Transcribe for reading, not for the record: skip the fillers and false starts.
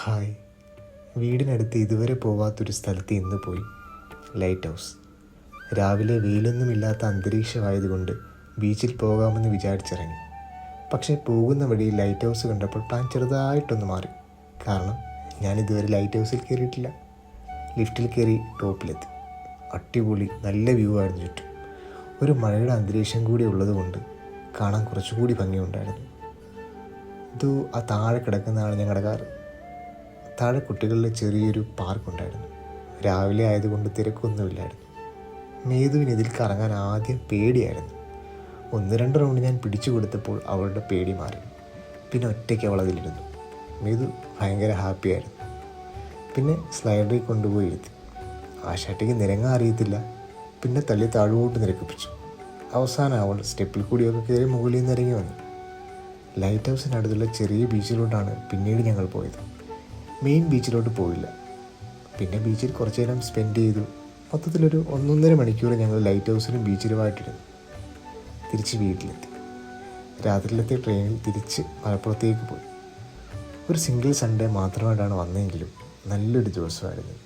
Hi. വീടിനടുത്ത് ഇതുവരെ പോകാത്തൊരു സ്ഥലത്ത് ഇന്ന് പോയി. Light house. രാവിലെ വെയിലൊന്നുമില്ലാത്ത അന്തരീക്ഷമായതുകൊണ്ട് ബീച്ചിൽ പോകാമെന്ന് വിചാരിച്ചിറങ്ങി. പക്ഷേ പോകുന്ന വഴി ലൈറ്റ് ഹൗസ് കണ്ടപ്പോൾ പ്ലാൻ ചെറുതായിട്ടൊന്ന് മാറി. കാരണം ഞാനിതുവരെ ലൈറ്റ് ഹൗസിൽ കയറിയിട്ടില്ല. ലിഫ്റ്റിൽ കയറി ടോപ്പിലെത്തി. അടിപൊളി നല്ല വ്യൂ ആയിരുന്നു ചുറ്റും. ഒരു മഴയുടെ അന്തരീക്ഷം കൂടി ഉള്ളതുകൊണ്ട് കാണാൻ കുറച്ചുകൂടി ഭംഗിയുണ്ടായിരുന്നു. ഇത് ആ താഴെ കിടക്കുന്നതാണ് ഞങ്ങളുടെ കാറ്. താഴെ കുട്ടികളുടെ ചെറിയൊരു പാർക്കുണ്ടായിരുന്നു. രാവിലെ ആയതുകൊണ്ട് തിരക്കൊന്നുമില്ലായിരുന്നു. മേതുവിന് ഇതിൽ കറങ്ങാൻ ആദ്യം പേടിയായിരുന്നു. 1-2 റൗണ്ട് ഞാൻ പിടിച്ചു കൊടുത്തപ്പോൾ അവളുടെ പേടി മാറി. പിന്നെ ഒറ്റയ്ക്ക് അവൾ അതിലിരുന്നു. മേതു ഭയങ്കര ഹാപ്പിയായിരുന്നു. പിന്നെ സ്ലൈഡറിൽ കൊണ്ടുപോയി ഇരുത്തി. ആശാട്ടിക്ക് നിരങ്ങാൻ അറിയത്തില്ല. പിന്നെ തള്ളി താഴോട്ട് നിരക്കിപ്പിച്ചു. അവസാനം അവൾ സ്റ്റെപ്പിൽ കൂടിയൊക്കെ കയറി മുകളിൽ നിന്ന് ഇറങ്ങി വന്നു. ലൈറ്റ് ഹൗസിനടുത്തുള്ള ചെറിയ ബീച്ചിലോട്ടാണ് പിന്നീട് ഞങ്ങൾ പോയത്. മെയിൻ ബീച്ചിലോട്ട് പോയില്ല. പിന്നെ ബീച്ചിൽ കുറച്ച് നേരം സ്പെൻഡ് ചെയ്തു. മൊത്തത്തിലൊരു 1.5 മണിക്കൂർ ഞങ്ങൾ ലൈറ്റ് ഹൗസിലും ബീച്ചിലുമായിട്ടിരുന്നു. തിരിച്ച് വീട്ടിലെത്തി. രാത്രിയിലത്തെ ട്രെയിനിൽ തിരിച്ച് മലപ്പുറത്തേക്ക് പോയി. ഒരു സിംഗിൾ സൺഡേ മാത്രമായിട്ടാണ് വന്നതെങ്കിലും നല്ലൊരു ദിവസമായിരുന്നു.